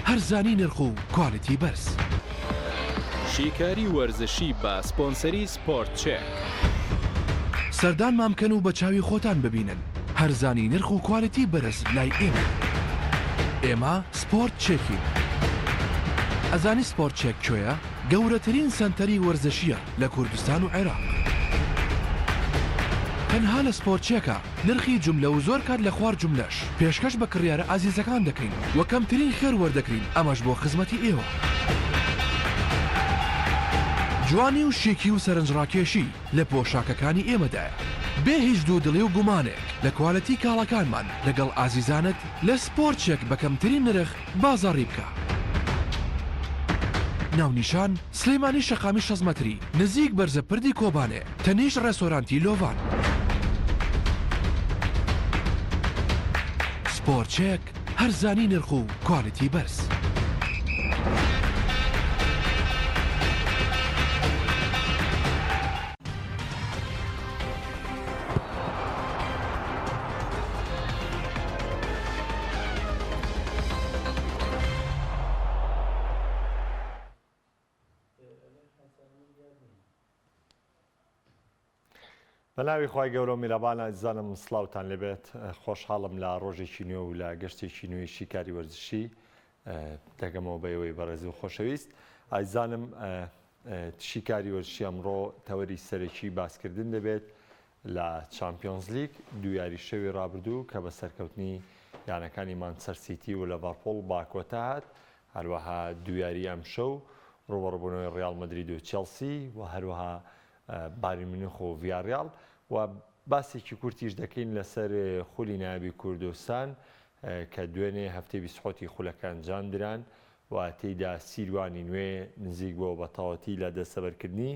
هەرزانی نرخ و کوالیتی بەرز. شیکاری وەرزشی بە سپۆنسەری سپۆرت چێک. سەردان مامکەن و بە چاوی خۆتان ببینن. هەرزانی نرخ و کوالیتی بەرز لای ئێمە سپۆرت چێکین. ئەزانی سپۆرت چێک کوێیە؟ گەورەترین سەنتەری وەرزشیە لە کوردستان و عێراق. تەنها لە سپۆرت چێکە نرخی جوملە و زۆر کات لە خوار جوملەش پێشکەش بە کڕیارە ئازیزەکان دەکەین و کەمترین خێر وەردەکرین، ئەمەش بۆ خزمەتی ئێوە. جوانی و شیکی و سەرنجڕاکێشی لە پۆشاکەکانی ئێمەدایە. بێ هیچ دوودڵی و گومانێک لە کواڵەتی کاڵەکانمان لەگەڵ ئازیزانت لە سپۆرت چێک بە کەمترین نرخ بازاڕی بکە. ناونیشان سلەیمانی شەقامی 6 مەتری نزیک بەرزە پردی کۆبانێ، تەنیش ڕێستۆرانتی لۆڤان. سپۆرت چێک هەرزانی نرخ و کوالیتی بەرز. بەناوی خی گەورە و میرەبانە ئازیزانم سڵاوتان لێبێت. خۆشحاڵم لە ڕۆژێکی نوێ و لە گەشتێکی نوێی شیکاری وەرزشی دەگەمەوە بە ئێوەی بەڕێزی و خۆشەویست. ئازیزانم شیکاری وەرزشی ئەمڕۆ تەوەری سەرەکی باسکردن دەبێت لە چامپیۆنز لیگ دوو شەوی ڕابردوو کە بە سەرکەوتنی یانەکانی مانچەستەر سیتی و لەڤەرپۆڵ باکۆتە هات، هەروەها دوو ئەم شەو ڕوبەڕووبوونەوەی ڕیال مەدرید و چێلسی و هەروەها بایر مونیخ و ڤیاریال و باسێکی کورتیش دەکەین لەسەر خولی نایابی کوردستان کە دوێنێ هەفتەی بیسحۆتی خولەکان جاندران و تێیدا سیروانی نوێ نزیک بۆ بە تەواوەتی لە دەستەبەرکردنی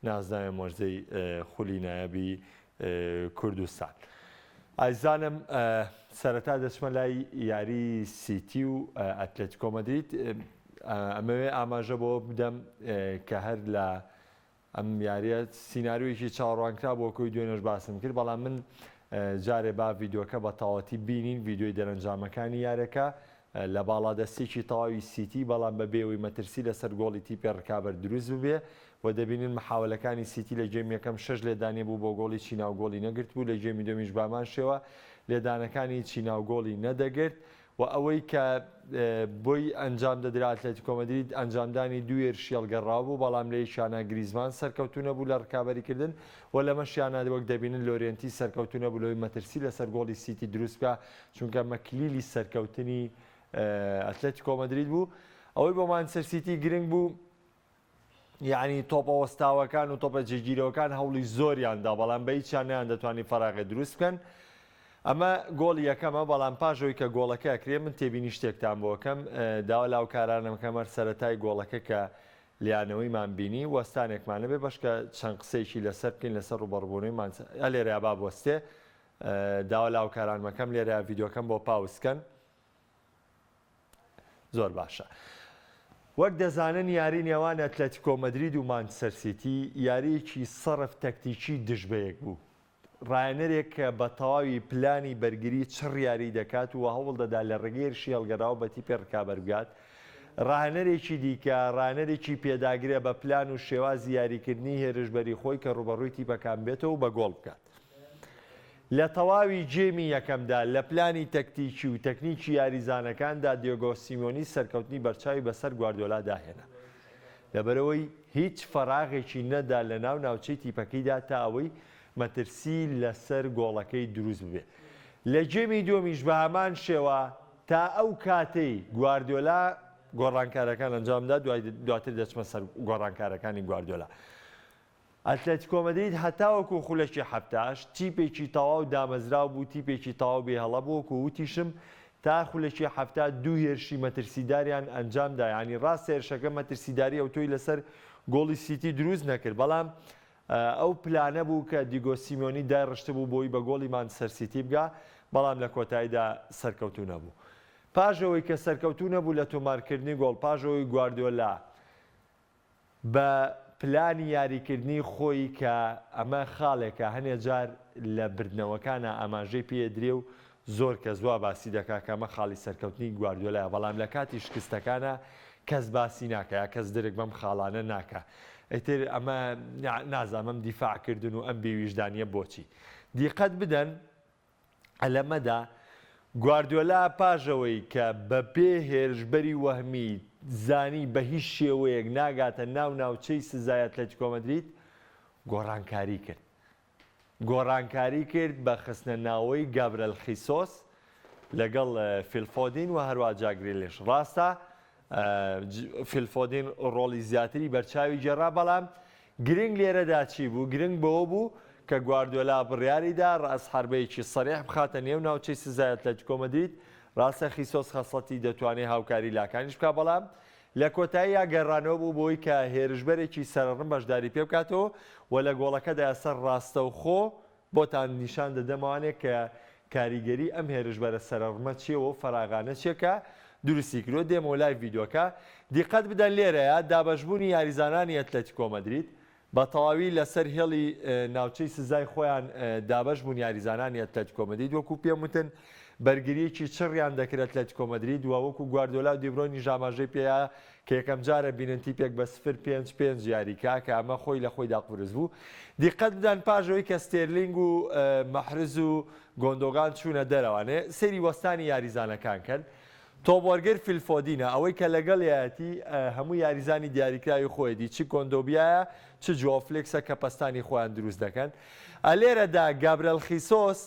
نازناوی مۆژدەی خولی نایابی کوردستان. ئازیزانم سەرەتا دەچمە لای یاری سیتی و ئەتلێتیکۆ مەدرید. ئەمەوێ ئاماژە بۆ بدەم کە هەر لە ئەم یاریە سیناریۆیەکی چاوەڕوانکرا بۆ کۆی دوێنێش باسم کرد، بەڵام من جارێ با ڤیدۆکە بە تەواوەتی بینین ڤیدۆی دەرەنجامەکانی یارەکە لە باڵادەستێکی تەواوی سیتی، بەڵام بە بێەوەی مەترسی لەسەر گۆڵی تیپێ ڕکابەر دروست ببێ و دەبینین محاولەکانی سیتی لە جێمی یەکەم 6 لێدانێ بوو بۆ گۆڵی چیناو گۆڵی نەگرت بوو، لە جێمی دۆمیش بامان شێوە لێدانەکانی چیناو گۆڵی نەدەگرت و ئەوەی کە بۆی ئەنجام دەدرا ئەتلێتیکۆ مەدرید ئەنجامدانی دوو هێرشی هەڵگەڕاو بوو، بەڵام لە یەکیانە گریزمان سەرکەوتونە بوو لە ڕکابەریکردن و لەمەشیانە وەک دەبینن لۆرێنتی سەرکەوتونە بوو لەوەی مەترسی لەسەر گۆڵی سیتی دروست بکە، چونکە مەکلیلی سەرکەوتنی ئەتلێتیکۆ مەدرید بوو. ئەوەی بۆ مانچەستەر سیتی گرنگ بوو یعنی تۆپە وەستاوەکان و تۆپە جێگیرەوەکان هەوڵی زۆریاندا، بەڵام بە هیچیان نیان دەتوانی فەراغێ دروست بکەن. ئەمە گۆڵی یەکەمە، بەڵام پاشەوەی کە گۆڵەکە ئەکرێ من تێبینی شتێکتان بۆکەم داوا لاوکارانەکەمە سەرەتای گۆڵەکە کە لیانەوەیمان بینی وەستانێکمانە بێ بەشکە چەند قسەیەکی لەسەر بکەین لەسەر ڕوبەڕووبوونەوەی لێرە با بوەستێ داوا لاوکارانمەکەم لێرە ڤیدۆکەم بۆ پاوسکەن. زۆر باشە. وەک دەزانن یاری نێوان ئەتلێتیکۆ مەدرید و مانچەستەر سیتی یاریەکی سەرف تەکتیکی دژبەیەک بوو. ڕایەنەرێک کە بە تەواوی پلانی بەرگری چڕ یاری دەکات و هەوڵ دەدا لە ڕێگەی هێرشی هەڵگەڕاو بە تیپێ ڕکابەر بگات. ڕایەنەرێکی دیکە ڕایەنەرێکی پێداگرێ بە پلان و شێوازی یاریکردنی هێرشبەری خۆی کە ڕوبەڕووی تیپەکان بێتەوە و بە گۆڵ بکات. لە تەواوی جێمی یەکەمدا لە پلانی تەکتیکی و تەکنیکی یاریزانەکاندا دیۆگۆ سیمۆنی سەرکەوتنی بەرچاوی بەسەر گواردیۆلا داهێنا، لەبەرەوەی هیچ فەراغێکی نەدا لە ناو ناوچەی تیپەکەیدا تا ئەوەی مەترسی لەسەر گۆڵەکەی دروست بێ. لە جێمی دووەمیش بە هەمان شێوە تا ئەو کاتەی گواردیۆلا گۆڕانکارەکان ئەنجامدا دواتر دەچمە سەر گۆڕانکارەکانی گواردیۆلا. ئەتلێتیکۆ مەدرید هەتاوەکو خولەکی هەفتاش تیپێکی تەواو دامەزراو بوو، تیپێکی تەواو بێهەڵە بوو وەکو وتیشم تا خولەکی هەفتا دوو هێرشی مەترسیداریان ئەنجامدا، ینی ڕاست هێرشەکە مەترسیداری ئەوتۆی لەسەر گۆڵی سیتی دروست نەکرد، بەڵام ئەو پلانە بوو کە دیگۆ سیمۆنی داڕشتە بوو بۆی بە گۆڵی مانچەستەر سیتی بگا، بەڵام لە کۆتاییدا سەرکەوتوو نەبوو. پاشەوەی کە سەرکەوتوو نەبوو لە تۆمارکردنی گۆڵ، پاشەوەی گواردیۆلا بە پلانی یاریکردنی خۆی کە ئەمە خاڵێکە هەنێ جار لە بردنەوەکانە ئاماژەی پێدرێ و زۆر کە زوا باسی دەکا کە ئەمە خاڵی سەرکەوتنی گواردیۆلایە بەڵام لە کاتی شکستەکانە کەس باسی ناکە یا کەس درک بەم خاڵانە ناکە ئەیتر ئەمە نازانم دیفاعکردن و ئەم بێویژدانیە بۆچی دیقەت بدەن ئەلەمەدا گواردیۆلا پاژەوەی کە بەپێ هێرشبەری وەهمی زانی بە هیچ شێوەیەک ناگاتە ناوچەی سزای ئەتلێتیکۆ مەدرید گۆڕانکاری کرد بە خستنە ناوەی گابرێل خیسۆس لەگەڵ فیلفۆدین و هەروە جاک گریلیش ڕاستە فیلفۆدین ڕۆڵی زیاتری بەرچاوی جێڕا بەڵام گرنگ لێرەدا چی بوو گرنگ بەوە بوو کە گواردیۆلا بڕیاریدا ڕاست حربەیەکی سەریح بخاتە نێو ناوچەی سزای ئەتلێتیکۆ مەدرید ڕاستە خیسۆس خەسڵەتی دەتوانێت هاوکاری لاکانیش بکات بەڵام لە کۆتایی گەڕانەوە بوو بۆی کە هێرشبەرێکی سەرڕم بەشداری پێ بکاتەوە و لە گۆڵەکەدا سەر ڕاستەوخۆ بۆتان نیشان دەدەمەوانێت کە کاریگەری ئەم هێرشبەرە سەرڕمە چیەوە و فەراغانە چێکە دروستی کرۆ دێمە لای ڤیدۆکە دیقەت بدەن لێرەیە دابەشبوونی یاریزانانی ئەتلێتیکۆ مەدرید بە تەواوی لەسەر هێڵی ناوچەی سزای خۆیان دابەش بوون یاریزانانی ئەتلێتیکۆ مەدرید وەکو پێم وتن بەرگریەکی چڕیان دەکرێت ئەتلێتیکۆ مەدرید و وەکو گواردیۆلا و دیبرۆینی ژاماژەی پێەیە کە یەکەم جارە بیننتی پێک بە 0.5 یاریکا کە ئەمە خۆی لە خۆی داقورس بوو دیقەت بدەن پاژەوەی کە ستێرلینگ و مەحرز و گۆندۆگان چوونە دەرەوانێ سەری وەستانی یاریزانەکان کرد تۆبوەرگر فیلفۆدینە ئەوەی کە لەگەڵ یەتی هەموو یاریزانی دیاریکراوی خۆیدی چی کۆندۆبیایە چ جۆفلێکسە کە پستانی خۆیان دروست دەکەن ئەلێرەدا گابرێل خیسۆس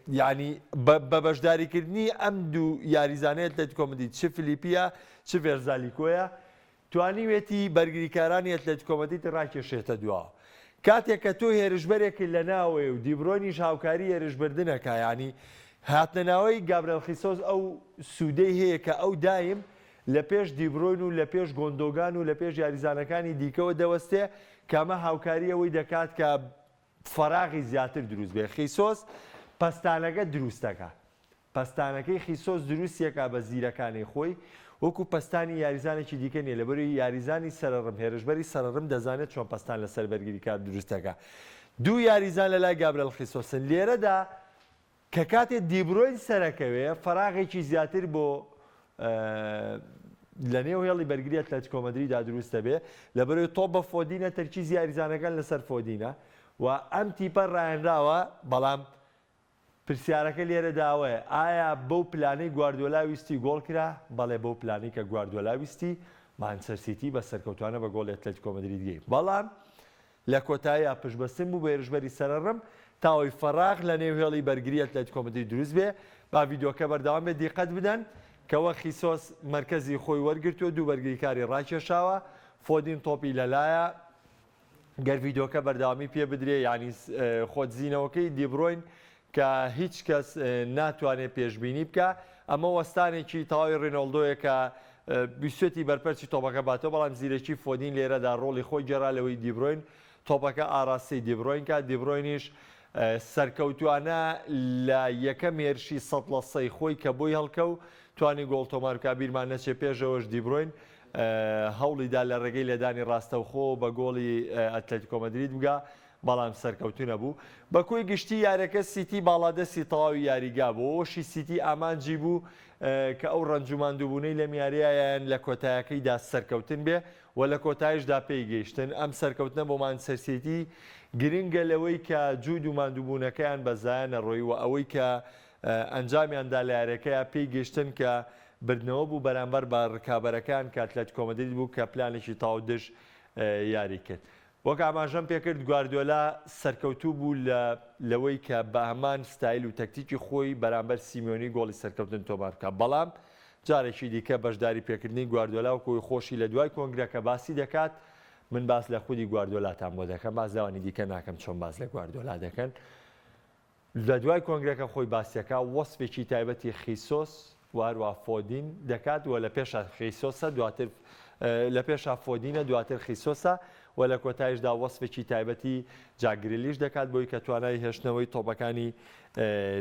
یعنی بە بەشداریکردنی ئەم دوو یاریزانەیە ئەتلێتیکۆ مەدرید چ فلیپیە چ ڤێرزالیکۆیە توانیوێتی بەرگریکارانی ئەتلێتیکۆ مەدرید ڕاکێشێتە دواوە کاتێک کە تۆ هێرشبەرێکی لە ناوێ و دیبرۆنیش هاوکاری هێرشبردنەکە ینی هاتنەناوەی گابرێل خیسۆس ئەو سوودەی هەیە کە ئەو دایم لە پێش دیبرۆین و لە پێش گۆندۆگان و لە پێش یاریزانەکانی دیکەوە دەوەستێ کامە هاوکاری ئەوەی دەکات کە فەراغی زیاتر دروست بێ خیسۆس پەستانەکە دروستەکە پەستانەکەی خیسۆس دروستیەکە بە زیرەکانی خۆی وەکو پەستانی یاریزانێکی دیکە نیە لەبەروی یاریزانی سەرڕم هێرشبەری سەرڕم دەزانێت چۆن پەستان لەسەر بەرگریکار دروستەکە دوو یاریزان لە لای گابرێل خیسۆسن لێرەدا کە کاتێک دیبرۆین سەرەکەوێ فەراغێکی زیاتر بۆ لە نێو هێڵی بەرگری ئەتلێتیکۆ مەدریددا دروست دەبێ لەبەرەوەی تۆ بە فۆدینە تەرکیز یاریزانەکان لەسەر فۆدینە و ئەم تیپە ڕایەنراوە بەڵام پرسیارەکە لێرە داوایە ئایا بەو پلانەی گواردیۆلا ویستی گۆڵ کرا بەڵێ بەو پلانەی کە گواردیۆلا ویستی مانچەستەر سیتی بە سەرکەوتوانە بە گۆڵی ئەتلێتیکۆ مەدرید گەی بەڵام لە کۆتاییە پشتبەستن بوو بە هێرشبەری سەرڕم تاوەی فەراغ لە نێو هێڵی بەرگری ئەتلێتیکۆ مەدرید دروست بێ با ڤیدۆکە بەردەوام بێ دیقەت بدەن کەوە خیسۆس مرکزی خۆی وەرگرتووە دوو بەرگریکاری ڕاکێشاوە فۆدین تۆپی لەلایە گەر ڤیدۆکە بەردەوامی پێ بدرێ ینی خۆتزیینەوەکەی دیبرۆین کە هیچ کەس ناتوانێت پێشببینی بکە ئەمە وەستانێکی تەواوی ڕێنۆڵدۆیە کە بیسوێتی بەرپەرچی تۆپەکە باتەوە بەڵام زیرەکی فۆدین لێرەدا ڕۆڵی خۆی گەڕا لەوەی دیبرۆین تۆپەکە ئاراستی دیبرۆین کات دیبرۆینیش سەرکەوتوانە لە یەکەم هێرشی 100% خۆی کە بۆی هەڵکە و توانی گۆڵ تۆمارکە بیرمان نەچێ پێشەوەش دیبرۆین هەوڵیدا لە ڕێگەی لێدانی ڕاستەوخۆ بە گۆڵی ئەتلێتیکۆ مەدرید بگا بەڵام سەرکەوتونە بوو بەکۆی گشتی یارەکە سیتی باڵادەستی تەواوی یاریگا بوو ئەوشی سیتی ئامانجی بوو کە ئەو ڕەنجوماندووبوونەی لە میاریایان لە کۆتایەکەیدا سەرکەوتن بێ و لە کۆتایشدا پێی گەیشتن ئەم سەرکەوتنە بۆ مانچەستەر سیتی گرنگە لەوەی کە جوود و ماندووبوونەکەیان بەزایەنە ڕۆی و ئەوەی کە ئەنجامیاندا لە یارەکەیە پێی گەشتن کە بردنەوە بوو بەرامبەر بە ڕکابەرەکان کە ئەتلێتیکۆ مەدرید بوو کە پلانێکی تاودش یاری کرد وەک ئاماژەم پێکرد گواردیۆلا سەرکەوتوو بوو لەوەی کە بە هەمان ستایل و تەکتیکی خۆی بەرامبەر سیمیۆنی گۆڵی سەرکەوتن تۆمار بکات بەڵام جارێکی دیکە بەشداری پێکردنی گواردیۆلا و کۆی خۆشی لە دوای کۆنگرەکە باسی دەکات من باس لە خودی گواردیۆلاتان بۆ دەکەم باز لەوانی دیکە ناکەم چۆن باز لە گواردیۆلا دەکەن لە دوای کۆنگرەکە خۆی باسیەکە وەسفێکی تایبەتی خیسۆس وارووا فۆدین دەکات و لە پێش خیسۆسە دواتر لە پێش فۆدینە دواتر خیسۆسە و لە کۆتایشدا وەسفێکی تایبەتی جاگریلیش دەکات بۆی کە توانای هێشتنەوەی تۆپەکانی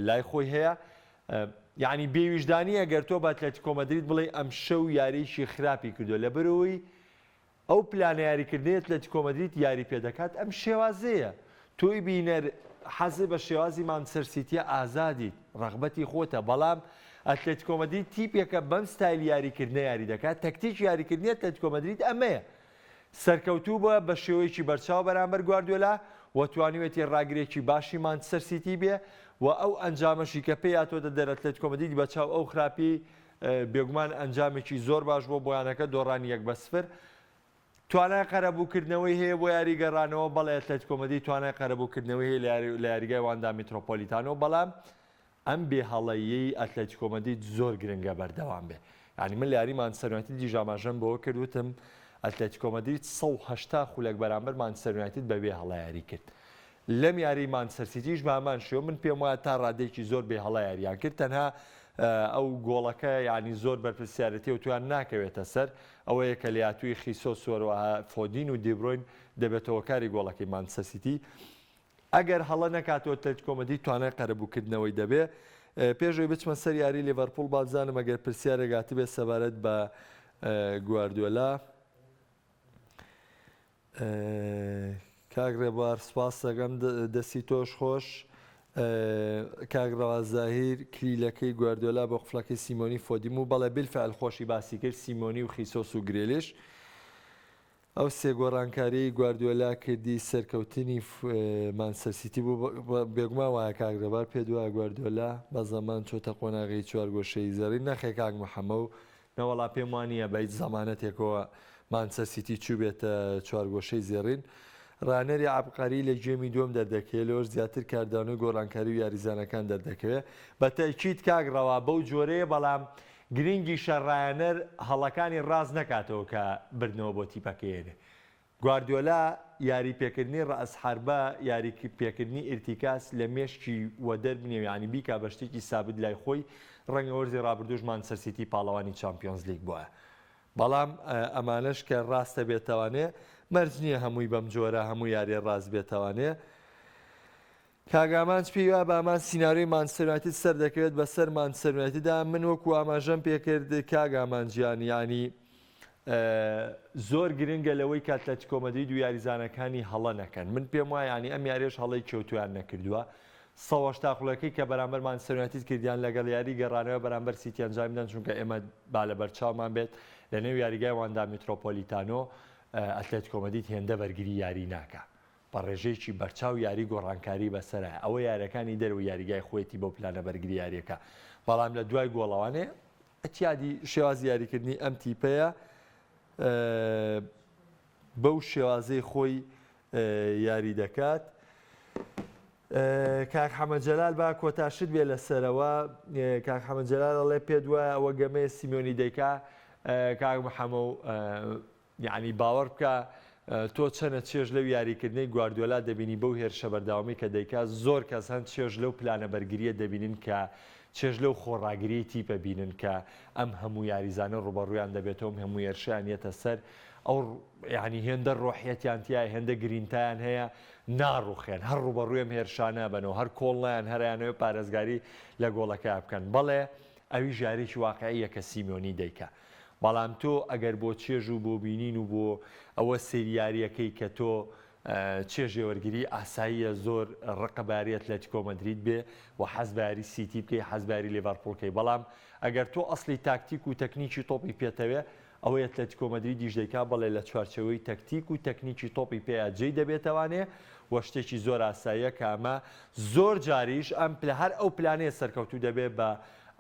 لای خۆی هەیە یعنی بێویژدانی ئەگەر تۆ بە ئەتلێتیکۆ مەدرید بڵێ ئەم شەو یاریشی خراپی کردو لەبەرەوەی ئەو پلانە یاریکردنی ئەتلێتیکۆ مەدرید یاری پێ دەکات ئەم شێوازەیە تۆی بینەر حەزی بە شێوازی مانچستەر سیتیە ئازادی ڕەغبەتی خۆتە بەڵام ئەتلێتیکۆ مەدرید تیپێکە بەم ستایل یاریکردنە یاری دەکات تەکتیک یاریکردنی ئەتلێتیکۆ مەدرید ئەمەیە سەرکەوتوو بە بە شێوەیەکی بەرچاو بەرامبەر گواردیۆلا و توانیوێتی ڕاگرێکی باشی مانچستەر سیتی بێ و ئەو ئەنجامەشی کە پێی هاتۆتە دەرە ئەتلێتیکۆ مەدرید بەچاو ئەو خراپی بێگومان ئەنجامێکی زۆر باش بۆ بۆیانەکە دۆڕانی 1-0 توانای قەرەبووکردنەوەی هەیە بۆ یاریگەڕانەوە بەڵێ ئەتلێتیکۆ مەدرید توانای قەرەبووکردنەوەی هەیە لە یاریگای واندا میترۆپۆلیتانۆ بەڵام ئەم بێهەڵەیەی ئەتلێتیکۆ مەدرید زۆر گرنگە بەردەوام بێ ینی من لە یاری مانچستەر یونایتد دیژاماژەم بەوە کردوتم ئەتلێتیکۆ مەدرید 180 خولەک بەرامبەر مانچستەر یونایتد بەبێ هەڵە یاری کرد لەم یاری مانچستەر سیتیش بامان شێوە من پێم وایە تا ڕادێکی زۆر بێ هەڵە یاریان کرد تەنها ئەو گۆڵەکە یعنی زۆر بەرپرسیارەتی و توان ناکەوێتە سەر ئەوەیە کە لەیاتووی خیسۆ سوەرەوە فۆدین و دیبڕۆین دەبێتەوە کاری گۆڵەکەی مانچستەر سیتی ئەگەر هەڵە نەکاتەوە ئەتلێتیکۆ مەدرید توانای قەرەبووکردنەوەی دەبێ پێشەوەی بچمە سەر یاری لیڤەرپوڵ بازانم ئەگەر پرسیارێکاتی بێت سەبارەت بە گواردیۆلا کاک ڕێبوار سپاس دەکەم دەستی تۆش خۆش کاگڕەوە زاهیر کلیلەکەی گواردیۆلا بە قوفڵەکەی سیمۆنی فۆدیم و بەڵێ بیلفعل خۆشی باسی کرد سیمۆنی و خیسۆس و گرێلیش ئەو سێ گۆڕانکاریی گواردیۆلا کردی سەرکەوتنی مانچستەر سیتی بوو بێگومان وایە کاک ڕێبوار پێ دوایە گواردیۆلا بە زەمان چۆتە قۆناغی چوارگۆشەی زەڕی نەخێ کاک محەممە و نەوەڵا پێم وانە بەیت زەمانەتێکەوە مانچستەر سیتی چوو بێتە چوارگۆشەی زێڕین ڕانەری عبقاری لە گوێمی دوم دەردەکەوێت لەوەش زیاتر کاردانەوەی گۆڕانکاری و یاریزانەکان دەردەکەوێت بە تەکید کاگڕەوە بەو جۆرەیە بەڵام گرنگی شەڕایەنەر هەڵەکانی ڕاز نکاتەوە کە بردنەوە بۆ تیپەکەیێنێ گواردیۆلا یاری پێکردنی ڕەسحەربە یاری پێکردنی ئیرتیکاس لە مێشکی وە دەربنێ ینی بیکا بە شتێکی سابت لای خۆی ڕەنگە وەرزی ڕابردوش مانچستەر سیتی پاڵەوانی چامپیۆنز لیگ بووە بەڵام ئەمانەش کە ڕاستە بێتەوانێ مەرج نییە هەمووی بەم جۆرە هەموو یاریە ڕاست بێتەوانێ کاگامان پێی وایە بامان سیناریۆی مانچستەر یونایتد سەر دەکەوێت بەسەر مانچستەر یونایتددا من وەکو ئاماژەم پێکرد کاگامان گیان ینی زۆر گرنگە لەوەی کە ئەتلێتیکۆ مەدرید و یاریزانەکانی هەڵە نەکەن من پێم وایە ینی ئەم یاریش هەڵەی کەوتویان نەکردووە 180 خولەکەی کە بەرامبەر مانچستەر یونایتد کردیان لەگەڵ یاری گەڕانەوە بەرامبەر سیتی ئەنجامدان چونکە ئێمە با لە بەرچاومان بێت لە نێو یاریگای واندا میترۆپۆلیتانۆ ئەتلێتیکۆ مەدرید هێندە بەرگری یاری ناکە بە ڕێژەیەکی بەرچاو یاری گۆڕانکاری بەسەرە ئەوە یاریەکانی دەرەوە یاریگای خۆیەتی بۆ پلانە بەرگری یاریەکە بەڵام لە دوای گۆڵەوانێ ئەتیادی شێوازی یاریکردنی ئەم تیپەیە بەو شێوازەی خۆی یاری دەکات کاک حەمەدجەلال با کۆتاشت بێ لەسەرەوە کاک حەمەدجەلال دەڵێ پێ دوایە ئەوە گەمەیە سیمۆنی دەیکا کاک محەممە و یعنی باوەڕ بکە تۆ چەنە چێژ لەو یاریکردنەی گواردیۆلا دەبینی بەو هێرشە بەرداوامی کە دەیکا زۆر کەس هەند چێژ لەو پلانە بەرگریە دەبینن کە چێژ لەو خۆڕاگری تیپە بینن کە ئەم هەموو یاریزانە ڕوبەڕوویان دەبێتەوە هەموو هێرشیان یەتە سەر ئەو ینی هێندە ڕۆحیەتیانتیای هێندە گرینتایان هەیە ناڕوخێن هەر ڕوبەڕوویم هێرشانە بنەوە هەر کۆڵیان هەریانەوە پارێزگاری لە گۆڵەکە بکەن بەڵێ ئەوی ژارێکی واقعیە کە سیمۆنی دەیکا بەڵام تۆ ئەگەر بۆ چێژ و بۆ بینین و بۆ ئەوە سریاریەکەی کە تۆ چێژێوەرگری ئاساییە زۆر ڕقەباری ئەتلێتیکۆ مەدرید بێ و حەزباری سیتی بکەی حەزباری لیڤەرپوڵکەی بەڵام ئەگەر تۆ ئەسلی تاکتیک و تەکنیکی تۆپی پێتەوێ ئەوەی ئەتلێتیکۆ مەدریدیش دەیکا بەڵێ لە چوارچەوەی تەکتیک و تەکنیکی تۆپی پێیا جێی دەبێتەوانێ وە شتێکی زۆر ئاساییە کە ئەمە زۆر جاریش ئەم هەر ئەو پلانەیە سەرکەوتوو دەبێت بە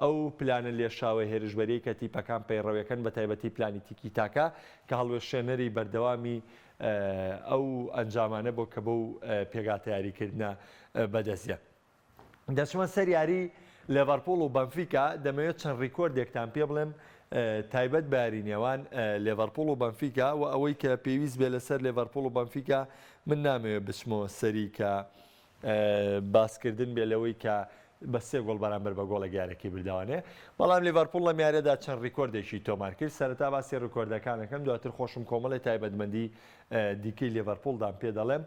ئەو پلانە لێشاوە هێرشبەری کە تیپەکان پەیڕەوەکەن بە تایبەتی پلانی تیکی تاکە کە هەڵوێشێنەری بەردەوامی ئەو ئەنجامانە بۆ کە بەو پێگاتە یاریکردنە بەدەستە دەچمە سەر یاری لیڤەرپوڵ و بەنفیکا دەمەوێت چەند ڕیکۆردێکتان پێ بڵێم تایبەت بە یارینێوان لیڤەرپوڵ و بەنفیکا و ئەوەی کە پێویست بێ لەسەر لیڤەرپوڵ و بەنفیکا من نامەوێت بچمەوە سەری کە باسکردن بێ لەوەی کە بە سێ گۆڵ بەرامبەر بە گۆڵە گیارەکەی برداوانێ بەڵام لیڤەرپوڵ لە میارێدا چەند ڕیکۆردێکی تۆمار کرد سەرەتا باسی ڕیکۆردەکانەکەم دواتر خۆشم کۆمەڵی تایبەتمەندی دیکەی لیڤەرپوڵدان پێ دەڵێم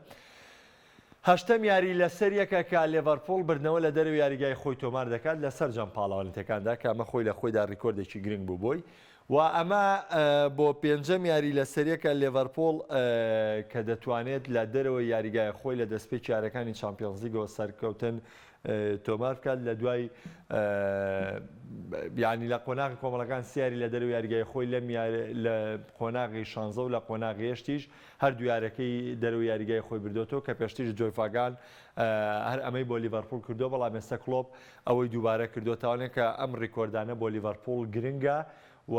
هەشتەم یاری لەسەر یەکە کە لیڤەرپوڵ بردنەوە لە دەرەوە یاریگای خۆی تۆمار دەکات لەسەر جەم پاڵەوانەتەکاندا کە ئەمە خۆی لە خۆیدا ڕیکۆردێکی گرنگ بوو بۆی و ئەمە بۆ پێنجەم یاری لە سەریەکە لێڤەرپۆڵ کە دەتوانێت لە دەرەوە یاریگای خۆی لە دەستپێکی یاریەکانی چامپیۆنز لیگەوە سەرکەوتن تۆمار بکات لە دوای ینی لە قۆناغی کۆمەڵەکان سیاری لە دەرەوە یاریگای خۆی لە قۆناغی 16 و لە قۆناغی هێشتیش هەردوو یارەکەی دەرەوە یاریگای خۆی بردوێتەوە کە پێشتیش جۆیفاگان هەر ئەمەی بۆ لیڤەرپۆڵ کردو بەڵام ئێستا کلۆپ ئەوەی دووبارە کردوتەوانێت کە ئەم ڕیکۆردانە بۆ لیڤەرپۆڵ گرنگە و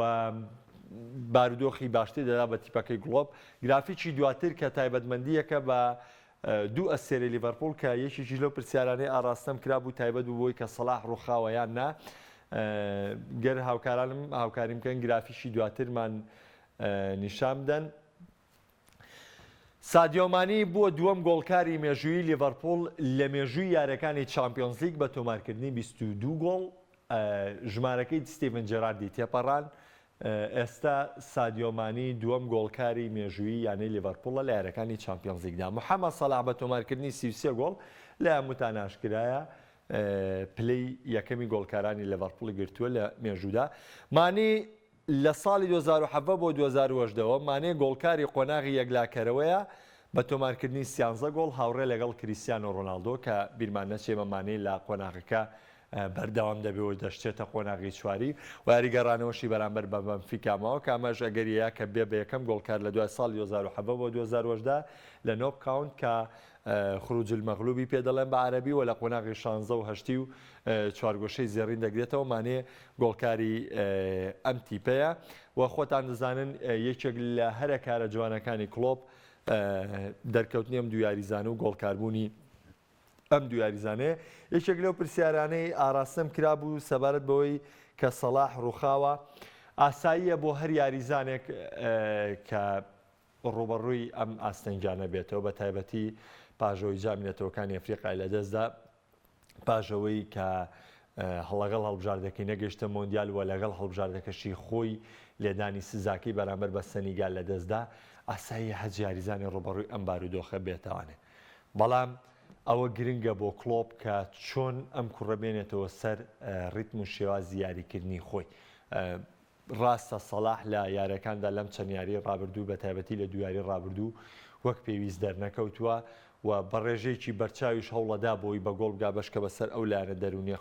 بارودۆخی باشتر دەدا بە تیپەکەی گڵۆب گرافیکی دواتر کە تایبەتمەندیەکە بە دوو ئەسێری لیڤەرپۆڵ کە یەکێکی لەو پرسیارانەی ئاراستەم کرا بوو تایبەت بوو بۆی کە سەلاح ڕووخاوە یان نا گەر هاوکارانم هاوکاریم بکەن گرافیشی دواترمان نیشان بدەن. سادیۆ مانی بووە دووەم گۆڵکاری مێژووی لیڤەرپۆڵ لە مێژووی یاریەکانی چامپیۆنز لیگ بە تۆمارکردنی 22 گۆڵ ژمارەکەی ستیڤن جێراردی تێپەڕان. ئێستا سادیۆ مانی دووەم گۆڵکاری مێژووی یانەی لیڤەرپۆڵە لە یاریەکانی چامپیۆنز لیگدا. محەممەد سەلاح بە تۆمارکردنی 33 گۆڵ لە هەمووتان ئاشکرایە پلەی یەکەمی گۆڵکارانی لیڤەرپۆڵی گرتووە لە مێژوودا. مانی لە ساڵی 2007 بۆ 2010ەوە مانێ گۆڵکاری قۆناغی یەکلاکەرەوەیە بە تۆمارکردنی 13 گۆڵ هاوڕێ لەگەڵ کریستیانۆ ڕۆناڵدۆ کە بیرمان نەچێمە مانەی لە قۆناغەکە بەردەوام دەبێەوە دەشتێتە قۆناغی چواری و یاریگەڕانەوەشی بەرامبەر بە بەنفیکامەوە کە ئەمەش ئەگەریەیە کە بێ بە یەکەم گۆڵکار لە دوای ساڵی 2007 بۆ 2010 لە نۆب کاونت کە خروج المەغلوبی پێ دەڵێن بە عەرەبی و لە قۆناغی 16 و 8 و چوارگۆشەی زێڕین دەگرێتەوە مانێ گۆڵکاری ئەم تیپەیە و خۆتان دەزانن یەکێک لە هەرە کارە جوانەکانی کلۆپ دەرکەوتنی ئەم دوو یاریزانە و گۆڵکاربوونی ئەم دوو یاریزانەیە. یەکێک لەو پرسیارانەی ئاراستەم کرابوو سەبارەت بەوەی کە سەلاح ڕووخاوە ئاساییە بۆ هەر یاریزانێک کە ڕوبەڕووی ئەم ئاستەنجانە بێتەوە بە تایبەتی پاژەوەی جامینەتەوەکانی ئەفریقای لەدەستدا پاژەوەی کە هەڵەگەڵ هەڵبژاردەکەی نەگەیشتە مۆندیال و لەگەڵ هەڵبژاردەکەشی خۆی لێدانی سزاکەی بەرامبەر بە سەنیگال لەدەستدا ئاسایی هەج یاریزانی ڕوبەڕووی ئەم بارودۆخە بێتەوانێ. بەڵام ئەوە گرنگە بۆ کلۆپ کە چۆن ئەم کوڕە بێنێتەوە سەر ڕیتم و شێوازی یاریکردنی خۆی. ڕاستە سەلاح لە یاریەکاندا لەم چەند یاری ڕابردوو بە تایبەتی لە دوو یاری ڕابردوو وەک پێویست دەرنەکەوتووە و بە ڕێژەیەکی بەرچاویش هەوڵەدا بۆی بە گۆڵ بگا بەشکە بەسەر ئەو لایەنە دەرونیە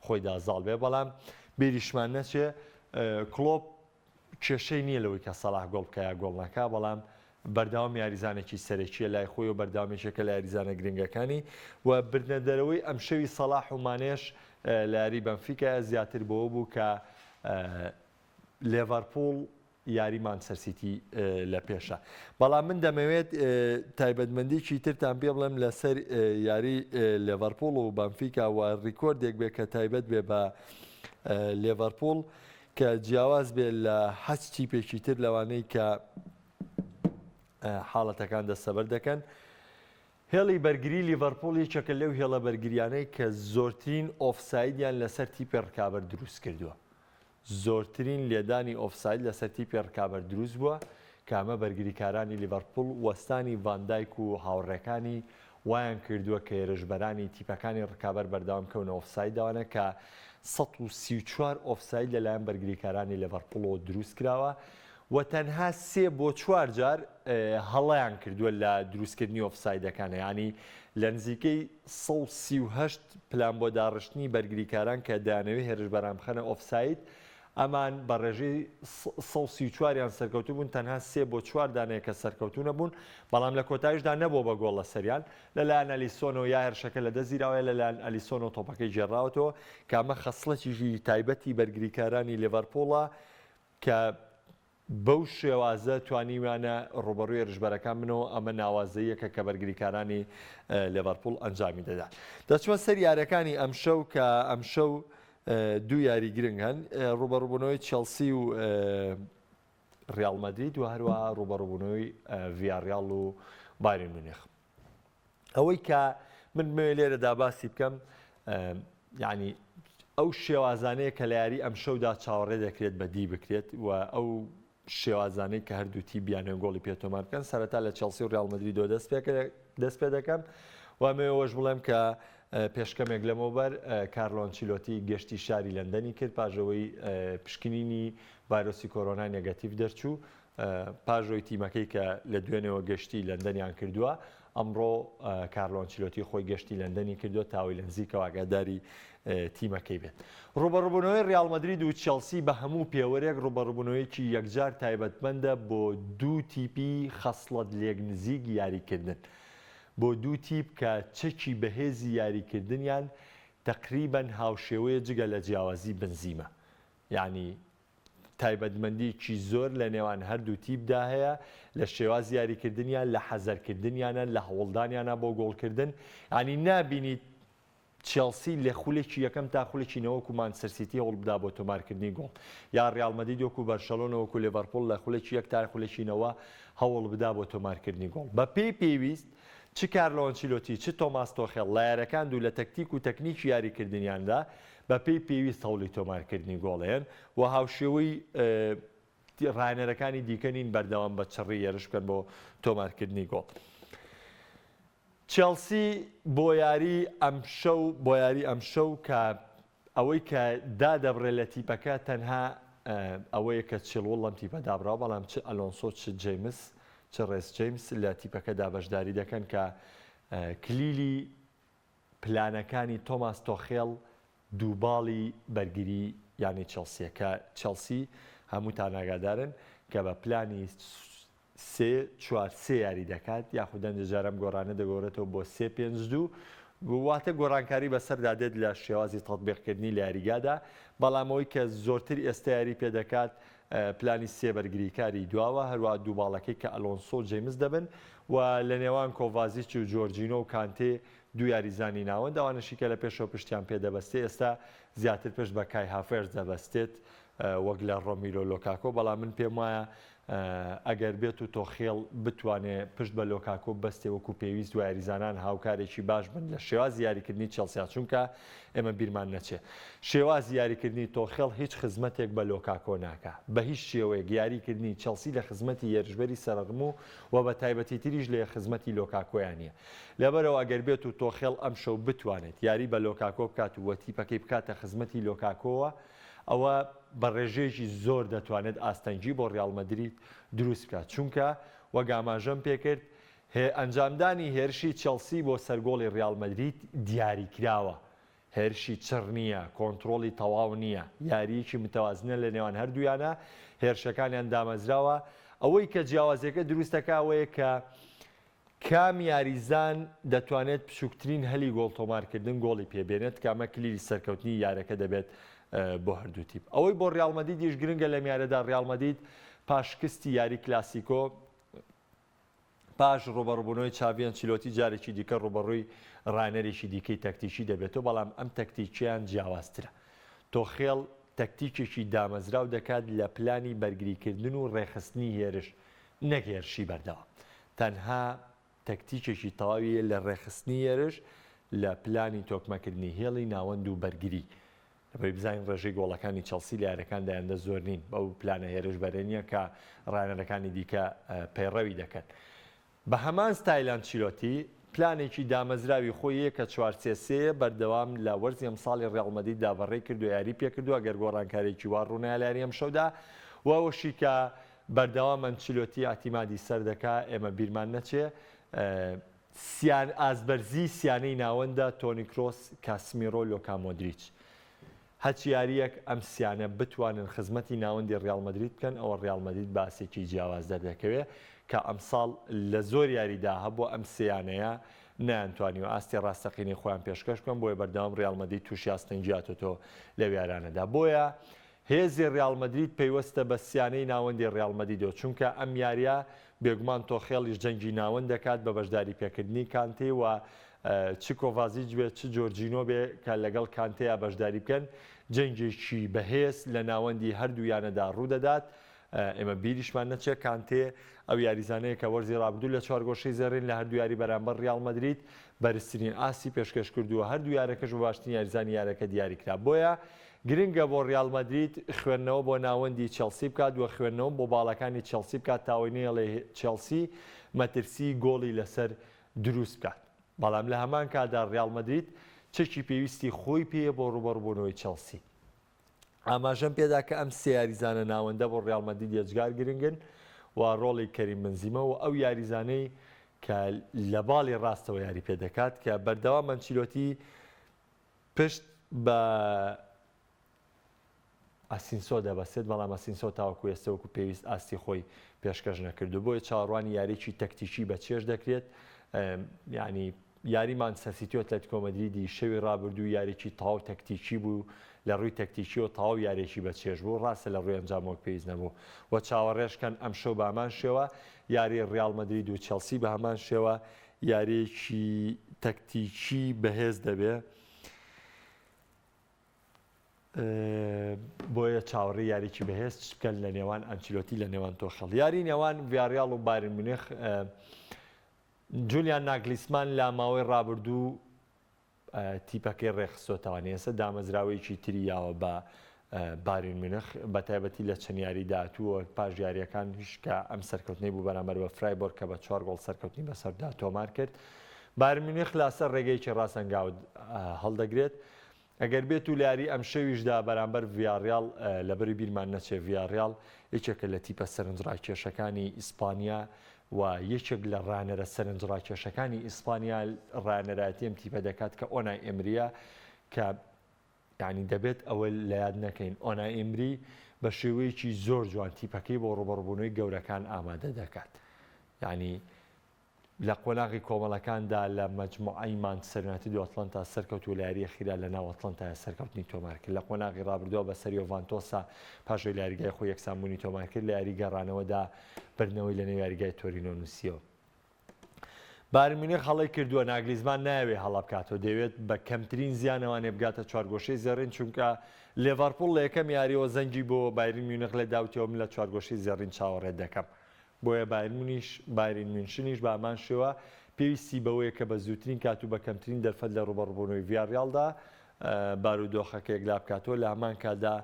خۆیدا زاڵ بێ. بەڵام بیریشمان نەچێ کلۆپ کێشەی نییە لەوەی کە سەلاح گۆڵ بکە یا گۆڵ نەکا بەڵام بەرداوام یاریزانێکی سەرەکیە لای خۆی و بەرداوامێکێکە لە یاریزانە گرنگەکانی و بردنەدەرەوەی ئەم شەوی سەلاح و مانێش لە یاری بەنفیکە زیاتر بەوە بوو کە لیڤەرپۆڵ یاری مانچستەر سیتی لە پێشە. بەڵام من دەمەوێت تایبەتمەندیی ترتان پێ بڵێم لەسەر یاری لیڤەرپۆڵ و بەنفیکا و ڕیکۆردێک بێ کە تایبەت بێ بە لیڤەرپۆڵ کە جیاواز بێ لە هەچ تیپێکی تر لەوانەی کە حاڵەتەکان دەستەبەر دەکەن. هێڵی بەرگری لیڤەرپۆڵ یەکێکە لەو هێڵە بەرگریانەی کە زۆرترین ئۆفسایدیان لەسەر تیپی ڕکابەر دروست کردووە. زۆرترین لێدانی ئۆفساید لەسەر تیپی ڕکابەر دروست بووە کە ئەمە بەرگریکارانی لیڤەرپۆڵ وەستانی ڤاندایک و هاوڕێکانی وایان کردووە کە هێرشبەرانی تیپەکانی ڕکابەر بەردەوام کەونە ئۆفسایدداوانە کە 134 ئۆفساید لەلایەن بەرگریکارانی لیڤەرپۆڵەوە دروست کراوە و تەنها 3 بۆ 4 جار هەڵەیان کردووە لە دروستکردنی ئۆفسایدەکانە ینی لە نزیکەی 138 پلان بۆ داڕشتنی بەرگریکاران کە دایانەوێت هێرشبەران بخەنە ئۆفساید ئەمان بە ڕێژەی 134یان سەرکەوتو بوون تەنها 3 بۆ 4 دانەیە کە سەرکەوتو نەبوون بەڵام لە کۆتاییشدا نەبووە بە گۆڵ لە سەریان لەلایەن ئەلیسۆنەوە یا هێرشەکە لە دەزیراوە لەلایەن ئەلیسۆنەوە تۆپەکەی ژێڕاوەتەوە کە ئەمە خەسڵەتیژی تایبەتی بەرگریکارانی لیڤەرپۆڵە کە بەو شێوازە توانیوانە ڕوبەڕووی هێرشبەرەکان بنەوە ئەمە ناوازەیەکە کە بەرگریکارانی لیڤەرپۆڵ ئەنجامی دەدات. دەچمە سەر یاریەکانی ئەمشەو کە ئەمشەو دوو یاری گرنگ هەن ڕوبەڕووبوونەوەی چێلسی و ریال مەدرید و هەروەها ڕوبەڕووبوونەوەی ڤیاریال و بایرن مونیخ. ئەوەی کە من لێرەدا باسی بکەم یعنی ئەو شێوازانەیە کە لە یاری ئەمشەودا چاوەڕێ دەکرێت بەدی بکرێت و ئەو شێوازانەی کە هەردوو تیبیانە گۆڵی پێتۆمان بکەن سەرەتا لە چێلسی و ریال مەدریدەوە دەست پێ دەکەم و ئەمەوەش بڵێم کە پێشکەمێک لەمەوبەر کارلۆ ئەنچیلۆتی گەشتی شاری لەندەنی کرد پاژەوەی پشکنینی ڤایرۆسی کۆرۆنای نێگەتیڤ دەرچوو پاژۆی تیمەکەی کە لە دوێنەوە گەشتی لەندەنیان کردووە ئەمڕۆ کارلۆ ئەنچیلۆتی خۆی گەشتی لەندەنی کردووە تاوی لە نزیکەوە ئاگاداری تیمەکەی بێت. ڕوبەڕووبوونەوەی ڕیال مەدرید و چێلسی بە هەموو پێوەرێک ڕوبەڕووبوونەوەیەکی یەکجار تایبەتمەندە بۆ دوو تیپی خەسڵەت لێک نزیک یاریکردن. بۆ دوو تیپ کە چەکی بەهێزی یاریکردنیان تقریبەن هاوشێوەیە جگە لە جیاوازی بنزیمە. یعنی تایبەتمەندیکی زۆر لە نێوان هەردوو تیپدا هەیە لە شێواز یاریکردنیان لە حەزەرکردنیانە لە هەوڵدانیانە بۆ گۆڵکردن. ینی نابینیت چێلسی لە خولێکی یەکەم تا خولێکی نەوەکو مانچستەر سیتی هەوڵ بدا بۆ تۆمارکردنی گۆڵ یا ڕیال مەدرید وەکو بەرشەلۆنە وەکو لێڤەرپۆڵ لە خولێکی یەک تا خولێکی نەوە هەوڵ بدا بۆ تۆمارکردنی گۆڵ. بە پێی پێویست چ کارلۆ ئەنچیلۆتی چ تۆماس تۆخێڵ لە یارەکان و لە تەکتیک و تەکنیکی یاریکردنیاندا بە پێی پێویست هەوڵی تۆمارکردنی گۆڵێن و هاوشێوەی ڕایەنەرەکانی دیکەنین بەردەوام بە چڕی ێرش بکەن بۆ تۆمارکردنی گۆڵ. چێلسی بۆ یاری ئەمشەو کە ئەوەی کە دادەبڕێ لە تیپەکە تەنها ئەوەیە کە چێلوڵ لەم تیپە دابراوە بەڵام چ ئەلۆنسۆ چ جەیمس چ ڕێس جەیمس لە تیپەکەدا بەشداری دەکەن کە کلیلی پلانەکانی تۆماس تۆخێڵ دووباڵی بەرگری یانی چێلسیەکە چێلسی هەمووتان ئاگادارن کە بە پلانی 3-4-3 یاری دەکات یاخود جارم گۆڕانە دەگۆڕێتەوە بۆ 3-5-2 واتە گۆڕانکاری بەسەردا دێت لە شێوازی تەطبیقکردنی لە یاریگادا بەڵامەوەی کە زۆرتر ئێستا یاری پێ دەکات پلانی سێ بەرگریکاری دواوە هەروە دووباڵەکەی کە ئەلۆنسۆ جەیمس دەبن و لە نێوان کۆڤازیچ و جۆرجینۆ و کانتێ دوو یاریزانی ناوەند ئەوانەشی کە لە پێشەوە پشتیان پێدەبەستێ ئێستا زیاتر پشت بە کای هافێرز دەبەستێت وەک لە ڕۆمیلۆ لۆکاکۆ بەڵام من پێم وایە ئەگەر بێت و تۆخێڵ بتوانێت پشت بە لۆکاکۆ بەستێ وەکو پێویست و یاریزانان هاوکارێکی باش بن لە شێوازی یاریکردنی چێلسیا چونکە ئێمە بیرمان نەچێت شێوازی یاریکردنی تۆخێڵ هیچ خزمەتێک بە لۆکاکۆ ناکە بە هیچ شێوەیەک یاریکردنی چێلسی لە خزمەتی یێرشبەری سەرڕموو و بە تایبەتی تریش لە خزمەتی لۆکاکۆیان نیە لەبەرەوە ئەگەر بێت و تۆخێڵ ئەم شەو بتوانێت یاری بە لۆکاکۆ بکات و وەتیپەکەی بکاتە خزمەتی لۆکاکۆوە ئەوە بە ڕێژەیەکی زۆر دەتوانێت ئاستەنگی بۆ ڕیال مەدرید دروست بکات چونکە وەک ئاماژەم پێکرد ئەنجامدانی هێرشی چێلسی بۆ سەرگۆڵی ڕیال مەدرید دیاریکراوە هێرشی چڕ نییە کۆنتترۆلی تەواو نییە یاریەکی متەوازنە لە نێوان هەردوویانە هێرشەکانیان دامەزراوە ئەوەی کە جیاوازەکە دروستەکە ئەوەیە کە کام یاریزان دەتوانێت بچووکترین هەلی گۆڵ تۆمارکردن گۆڵی پێبێنێت کامە کلیلی سەرکەوتنی یارەکە دەبێت بۆ هەردوو تیپ ئەوەی بۆ ڕیال مەدریدیش گرنگە لە میارەدا ڕیال مەدرید پاشکستی یاری کلاسیکۆ پاش ڕوبەڕووبوونەوەی چاڤی ئەنچیلۆتی جارێکی دیکە ڕوبەڕووی ڕانەرێکی دیکەی تەکتیکی دەبێتەوە بەڵام ئەم تەکتیکیان جیاوازترە تۆخێڵ تەکتیکێکی دامەزراو دەکات لە پلانی بەرگریکردن و ڕێخستنی هێرش نەک هێرشی بەردەوە تەنها تەکتیکێکی تەواویە لە ڕێخستنی هێرش لە پلانی تۆکمەکردنی هێڵی ناوەند و بەرگری بەی بزانین ڕێژەی گۆڵەکانی چێلسی لە یارەکاندایاندا زۆر نین بەو پلانە هێرش بەرێنیە کە ڕانەرەکانی دیکە پەیڕەوی دەکەن بە هەمان ستایلان چیلۆتی پلانێکی دامەزراوی خۆیە کە 4-3-3 بەردەوام لە وەرزی ئەمساڵی ڕیال مەدرید دابەڕێ کردو یاری پێکردووە گەر گۆڕانکارێکی وا ڕوونای لە یاری ئەمشەودا و ئەوەشی کە بەردەوام ئەنچیلۆتی ئاتیمادی سەر دەکا ئێمە بیرمان نەچێ ئازبەرزی سیانەی ناوەندە تۆنی کرۆس کاسمیرۆ لۆکا مۆدریچ هەچ یاریەک ئەم سیانە بتوانن خزمەتی ناوەندی ڕیال مەدرید بکەن ئەوە ڕیال مەدرید باسێکی جیاواز دەردەکەوێت کە ئەمساڵ لە زۆر یاریدا هەبوو ئەم سیانەیە نەیانتوانی و ئاستی ڕاستەقینی خۆیان پێشکەش بکەن بۆیە بەردەوام ڕیال مەدرید تووشی ئاستەنگیاتۆ لەو یارانەدا بۆیە هێزی ڕیال مەدرید پەیوەستە بە سیانەی ناوەندی ڕیال مەدریدەوە چونکە ئەم یاریە بێگومان تۆخێڵیش جەنگی ناوەند دەکات بە بەشداری پێکردنی کانتێ و چ کۆڤازیچ بێت چ جۆرجینۆ بێ کە لەگەڵ کانتەیە بەشداری بکەن جەنگێکی بەهێز لە ناوەندی هەردوویانەدا ڕوودەدات ئێمە بیریشمان نەچێت کانتێ ئەو یاریزانەیە کە وەرزی ڕابردوو لە چوارگۆشەی زەڕین لە هەردوو یاری بەرامبەر ڕیال مەدرید بەرزترین ئاسی پێشکەش کردووە هەردوو یارەکەش بە باشترین یاریزانی یارەکە دیاریکرا بۆیە گرنگە بۆ ڕیال مەدرید خوێندنەوە بۆ ناوەندی چێلسی بکات و خوێندنەوە بۆ باڵەکانی چێلسی بکات تاوەینەیە لە چێلسی مەترسی گۆڵی لەسەر دروست بکات بەڵام لە هەمان کادا ڕیال مەدرید چەکی پێویستی خۆی پێیە بۆ ڕوبەڕووبوونەوەی چێلسی ئاماژەم پێدا کە ئەم سێ یاریزانە ناوەندە بۆ ڕیال مەدرید یەجگار گرنگن و ڕۆڵی کەریم بنزیمە و ئەو یاریزانەی کە لە باڵی ڕاستەوە یاری پێ دەکات کە بەردەوام ئەنچیلۆتی پشت بە ئاسینسۆ دەبەسێت بەڵام ئاسینسۆ تاوەکو ئێستا وەکو پێویست ئاستی خۆی پێشکەش نەکردو بۆیە چاوەڕوانی یاریی تەکتیکی بە چێژ دەکرێت ینی یاریمان سەسیتیۆ ئەتلێتیکۆ مەدریدی شەوی ڕابردوو یاریی تاو تەکتیکی بوو لە ڕووی تەکتیکیەوە تاو یاریێکی بە چێژ بوو ڕاستە لە ڕووی ئەنجامەوە پێویست نەبوو و چاوەڕێژکەن ئەم شەو بە هەمان شێوە یاری ڕیال مەدرید و چێلسی بە هەمان شێوە یاریێکی تەکتیکی بەهێز دەبێت بۆیە چاوەڕێی یاریی بەهێز بکەن لە نێوان ئەنچیلۆتی لە نێوان تۆخەڵ یاری نێوان ڤیاریال و بایرن مونیخ جولیان ناگلیسمان لە ماوەی ڕابردوو تیپەکەی ڕێخستۆتەوە ئێستا دامەزراوەیەکی تریاوە بە بایرن مونیخ بە تایبەتی لە چەند یاری داهاتووە پاش یاریەکان هیچکە ئەم سەرکەوتنەی بوو بەرامبەر بە فرایبۆرگ کە بە 4 گۆڵ سەرکەوتنی بەسەردا تۆمار کرد بایرن مونیخ لاسەر ڕێگەیەکی ڕاستەنگاوت هەڵدەگرێت ئەگەر بێت و لاری ئەم شەویشدا بەرامبەر ڤیاریال لەبەری بیرمان نەچێ ڤیاریال یەکێکە لە تیپە سەرنجڕاکێشەکانی ئیسپانیا و یەکێک لە ڕانەرە سەرنجڕاکێشەکانی ئیسپانیا ڕانەرایەتیم تیپە دەکات کە ئۆنای ئێمریە کە یعنی دەبێت ئەوە لە یاد نەکەین ئۆنای ئێمری بە شێوەیەکی زۆر جوان تیپەکەی بۆ ڕوبەڕبوونەوەی گەورەکان ئامادە دەکات ینی لە قۆناغی کۆمەڵەکاندا لە مەجموعەی مانچستەر دو ئەتلانتا سەرکەوت و لە یاریە خیرا لە ناو ئەتلانتای سەرکەوتنی تۆمار کرد لە قۆناغی ڕابردووە بە سەریۆ ڤانتۆسا پاشۆی لە یاریگای خۆی یەکسانبوونی تۆمار کرد لە یاری گەڕانەوەدا بردنەوەی لە نێو یاریگای تۆرینۆ نووسیەوە بایرن مونیخ هەڵی کردووە ناگلیزمان ناوێ هەڵە بکاتەوە دەوێت بە کەمترین زیانەوانێ بگاتە چوارگۆشەی زێڕین چونکە لێڤەرپوڵ لە یەکەم یاریەوە زەنگی بۆ بایرن مونیخ لە داوتەوە من لە چوارگۆشەی زێڕین چاوەڕێت دەکەم بۆیە بایرن مونشنیش بە ئامان شێوە پێویستی بەوەیە کە بە زووترین کات و بە کەمترین دەرفەت لە ڕوبەڕبوونەوەی ڤیاریالدا بارودۆخەکە یەکلا بکاتەوە لە هەمان کادا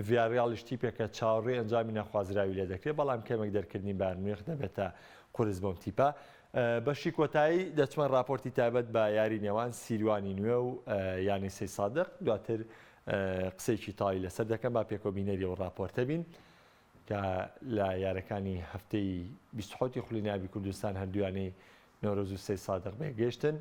ڤیاریالیش تیپێکە چاوەڕێی ئەنجامی نەخوازراوی لێ دەکرێت بەڵام کەمێک دەرکردنی بایرن مونیخ دەبێتە قورس بۆم تیپە بەشی کۆتایی دەچمە راپۆرتی تایبەت بە یاری نێوان سیروانی نوێ و یانی سەی سادق دواتر قسەیەکی تاوی لەسەر دەکەم با پێکۆبینەری و راپۆرتە بین کە لە یارەکانی هەفتەی 20 خوڵیناوی کوردستان هەردووانەی نۆرۆز و سەی سادق بێگەشتن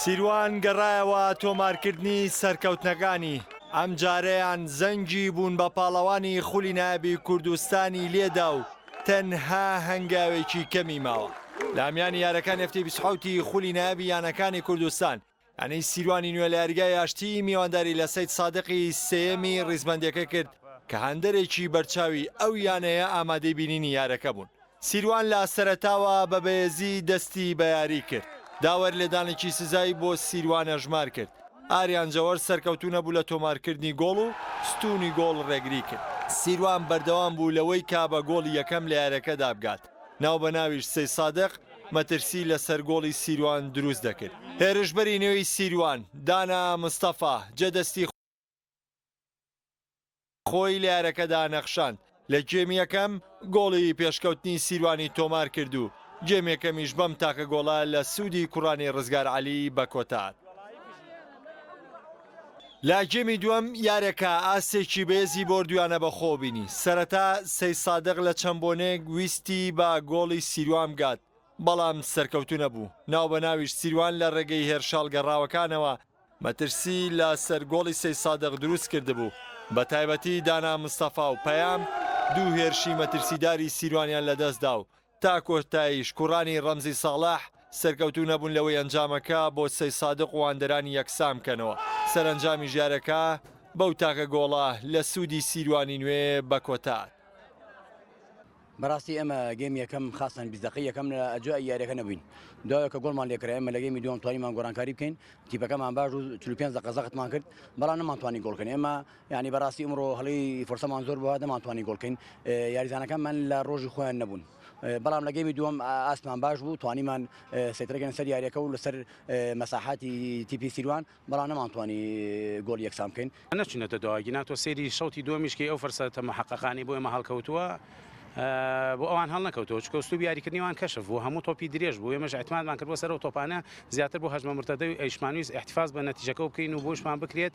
سیروان گەڕایەوە تۆمارکردنی سەرکەوتنەکانی ئەم جارەیان زەنگی بوون بە پاڵەوانی خوڵیناوی کوردستانی لێدا و تەنها هەنگاوێکی کەمی ماوە لامیانی یارەکان هەفتەی 20 خوڵیناوی یانەکانی کوردستان ئەنەی سیروانی نوێ لە یاریگای ئاشتی میوانداری لە سەید سادقی سێمی ڕیزبەندەکە کرد کە هەندێکی بەرچاوی ئەو یانەیە ئامادەی بینینی یارەکە بوون سیروان لە سەرەتاوە بە بەهێزی دەستی بە یاری کرد داوەر لێدانێکی سزایی بۆ سیروانە ژمار کرد ئاریان جەوەر سەرکەوتو نەبوو لە تۆمارکردنی گۆڵ و ستونی گۆڵ ڕێگری کرد سیروان بەردەوام بوو لەوەی کا بە گۆڵی یەکەم لە یارەکەدا بگات ناو بە ناویش سەی سادق مەترسی لەسەر گۆڵی سیروان دروست دەکرد هێرشبەری نوێی سیروان دانا مستەفا جەدەستی خۆی لە یارەکەدا نەخشاند لە گێمی یەکەم گۆڵی پێشکەوتنی سیروانی تۆمار کرد و گێمێکەمیش بەم تاکە گۆڵە لە سوودی کوڕانی ڕزگار عەلی بە کۆتات لا گێمی دووەم یارێکە ئاسێکی بێزی بردویانە بە خۆبینی سەرەتا سەی سادق لە چەند بۆنێک ویستی بە گۆڵی سیروان بگات بەڵام سەرکەوتو نەبوو ناو بە ناویش سیروان لە ڕێگەی هێرشال گەڕاوەکانەوە مەترسی لە سەرگۆڵی سەی سادق دروست کردبوو بە تایبەتی دانا مستەفا و پەیام دوو هێرشی مەترسیداری سیروانیان لەدەستدا و تا کۆتاییش کوڕانی ڕەمزی ساڵح سەرکەوتو نەبوون لەوەی ئەنجامەکە بۆ سەی سادق واندەرانی یەکسام بکەنەوە سەرنجامی ژارەکە بەو تاکە گۆڵە لە سوودی سیروانی نوێ بە کۆتات بەڕاستی ئەمە گەیم یەکەم خاستان بیزدەقی یەکەم لە ئەجوای یاریەکە نەبووین دوایەکە گۆڵمان لێکرا ئێمە لە گەیمی دووەم توانیمان گۆڕانکاری بکەین تیپەکەمان باش و 45 دقیقە زەقتمان کرد بەڵام نەمانتوانی گۆڵکەین ئێمە یعنی بەڕاستی ئەمڕۆ هەڵی فورسەمان زۆر بووە دەمانتوانی گۆڵکەین یاریزانەکانمان لە ڕۆژی خۆیان نەبوون بەڵام لە گەیمی دووەم ئاسمان باش بوو توانیمان سێترەگەن سەر یاریەکە و لەسەر مەساحاتی تیپی سیروان بەڵام نەمانتوانی گۆڵ یەکسام بکەین نەچونەتە دواگی ناتۆ سێری شەوتی دووەمیشکی ئەو فەرسەتە محەقەقانی بۆ ئێمە هەڵکەوتووە بۆ ئەوان هەڵ نەکەوتەوە چکە ئوستوبی یاریکردنیوان کەشف بوو هەموو تۆپی درێژ بوو ئێمەش احتیمالمان کرد بۆ سەر ئەو تۆپانە زیاتر بۆ هەژمە مرتەدەی ئەیشمانویست احتفاظ بە نەتیجەکە بکەین و بۆشمان بکرێت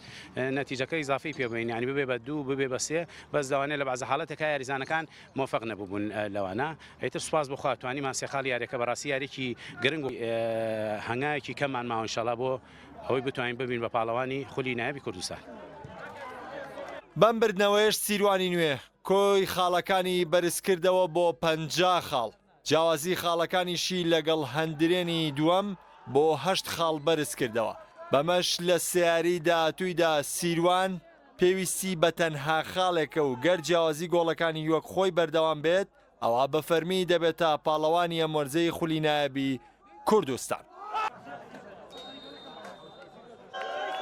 نەتیجەکە ئیزافی پێ بین یعنی ببێ بە 2 ببێ بە 3 بەس داوانێ لە بەعزە حاڵەتێکە یاریزانەکان موفق نەبووبوون لەوانە ئیتر سوپاس بخوا توانیمان سێخاڵی یاریەکە بەڕاستی یاریکی گرنگ و هەنگایەکی کەممان ماوە ئینشەڵا بۆ ئەوەی بتوانین ببین بە پاڵەوانی خولی نایابی کوردستان. بەم بردنەوەیش سیروانی نوێ کۆی خاڵەکانی بەرزکردەوە بۆ 50 خاڵ جیاوازی خاڵەکانیشی لەگەڵ هەندرێنی دووەم بۆ 8 خاڵ بەرز کردەوە بەمەش لە سیاری داهاتوویدا سیروان پێویستی بە تەنها خاڵێکە و گەر جیاوازی گۆڵەکانی وەک خۆی بەردەوام بێت ئەوە بە فەرمی دەبێتە پاڵەوانی ئەمەرزەی خولی نایابی کوردستان.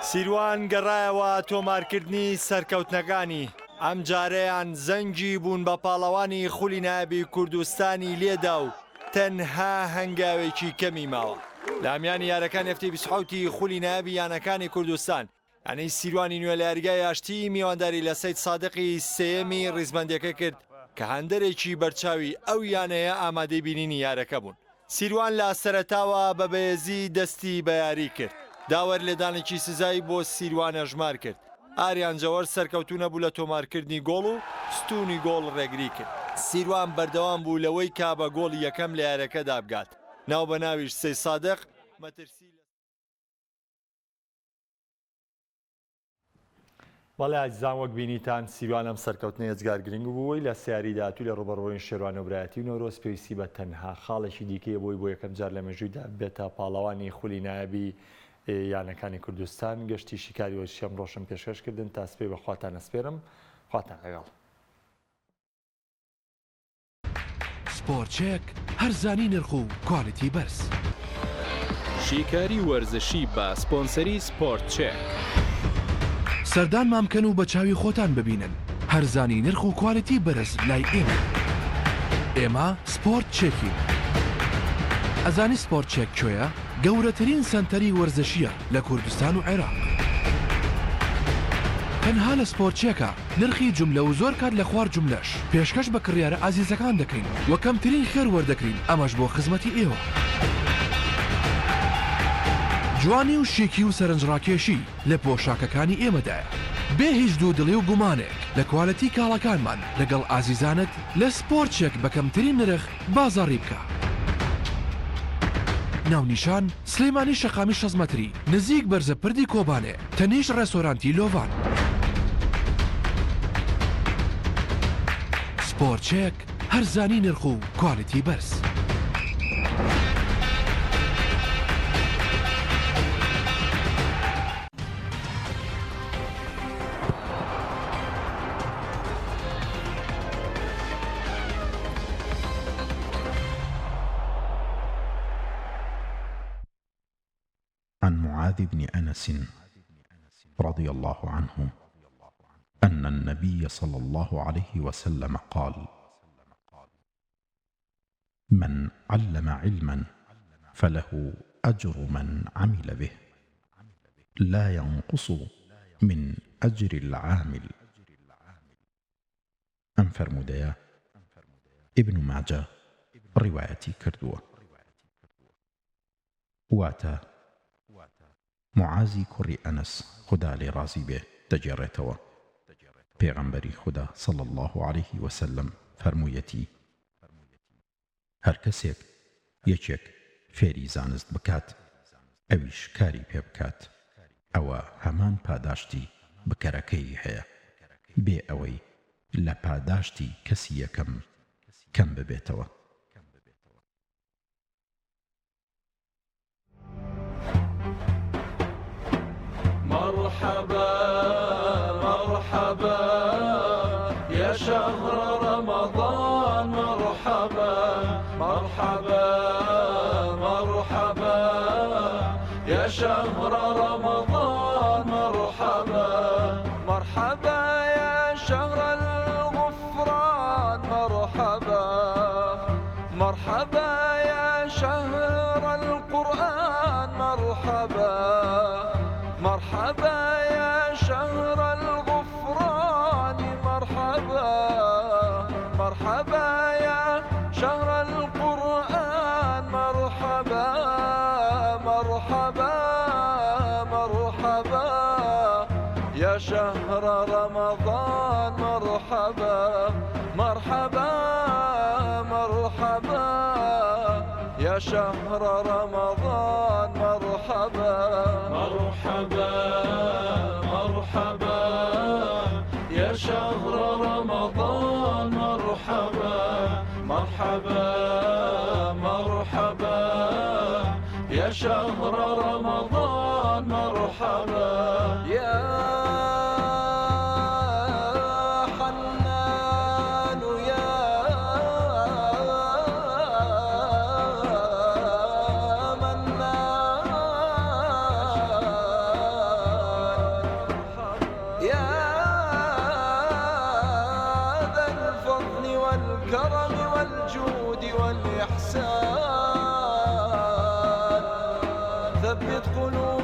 سیروان گەڕایەوە تۆمارکردنی سەرکەوتنەکانی ئەم جارەیان زەنگی بوون بە پاڵەوانی خولی نایابی کوردستانی لێدا و تەنها هەنگاوێکی کەمی ماوە لامیانی یارەکان هەفتەی 27 خولی نایابی یانەکانی کوردستان ئەنەی سیروانی نوێ لە یاریگای ئاشتی میوانداری لە سەید سادقی سێمی ڕیزبەندیەکە کرد کە هەندێکی بەرچاوی ئەو یانەیە ئامادەی بینینی یارەکە بوون. سیروان لە سەرەتاوە بە بەهێزی دەستی بە یاری کرد داوەر لێدانێکی سزایی بۆ سیروانە ژمار کرد ئاریان جەوەر سەرکەوتو نەبوو لە تۆمارکردنی گۆڵ و ستونی گۆڵ ڕێگری کرد. سیروان بەردەوام بوو لەوەی کا بە گۆڵی یەکەم لە یارەکەدا بگات ناو بە ناویش سەید سادق مەترسی بەڵێ ئازیزان وەک بینیتان سیروان ئەم سەرکەوتنە ێجگار گرنگ بووی لە سیاری داهاتوو لە ڕوبەڕۆی شێروان و برایەتی و نۆرۆز پێویستی بە تەنها خاڵێکی دیکەیە بۆی بۆ یەکەم جار لە مێژوویدا بێتە پاڵەوانی خولی نایابی یانەکانی کوردستان گەشتی شیکاری وەرزشی ڕۆشن پێشکەشکردن تا سپێ بە خواتان ئەسپێرم خواتان لەگەڵ. سپۆرتچێک هەرزانی نرخ و کوالیتی بەرز شیکاری وەرزشی بە سپۆنسەری سپۆرت چێک سەردان مامکەن و بە چاوی خۆتان ببینن هەرزانی نرخ و کوالیتی بەرز لای ئێمە سپۆرت چێکین. ئەزانی سپۆرت چێک کوێیە؟ گەورەترین سەنتەری وەرزشیە لە کوردستان و عێراق. تەنها لە سپۆرت چێکە نرخی جوملە و زۆر کات لە خوار جوملەش پێشکەش بە کڕیارە ئازیزەکان دەکەین وە کەمترین خێر وەردەکرین ئەمەش بۆ خزمەتی ئێوە. جوانی و شێکی و سەرنجڕاکێشی لە پۆشاکەکانی ئێمەدایە بێ هیچ دوو دڵی و گومانێک لە کوالەتی کاڵەکانمان لەگەڵ ئازیزانت لە سپۆرت چێک بە کەمترین نرخ بازاڕی بکە. ناونیشان سلەیمانی شەقامی 6 مەتری نزیک بەرزە پردی کۆبانێ تەنیش ڕێستۆرانتی لۆڤان. سپۆرت چێک هەرزانی نرخ و کوالیتی بەرز. عن معاذ بن أنس رضي الله عنه أن النبي صلى الله عليه وسلم قال: من علم علما فله أجر من عمل به لا ينقص من أجر العامل. ئەم فەرموودەیە ابن ماجه ڕیوایەتی کردووە. واتە معازی کوڕی ئەنەس خدا لێ ڕازی بێ دەگێڕێتەوە پێغەمبەری خدا صلی الله عليه وسلم فەرموویەتی هەر کەسێک یەکێک فێری زانست بکات ئەویش کاری پێ بکات ئەوە هەمان پاداشتی بکەرەکەی هەیە بێ ئەوەی لە پاداشتی کەسی یەکەم کەم ببێتەوە. مرحبا مرحبا يا شهر رمضان مرحبا مرحبا مرحبا يا شهر رمضان مرحبا مرحبا يا شهر الغفران مرحبا مرحبا يا شهر القرآن مرحبا مرحبا يا شهر الغفران مرحبا مرحبا مرحبا مرحبا مرحبا يا شهر رمضان مرحبا مرحبا مرحبا يا شهر رمضان مرحبا مرحبا مرحبا يا شهر رمضان مرحبا يا حنان يا منان يا ذا الفضل والكرم والجود والإحسان ثبت قلوبنا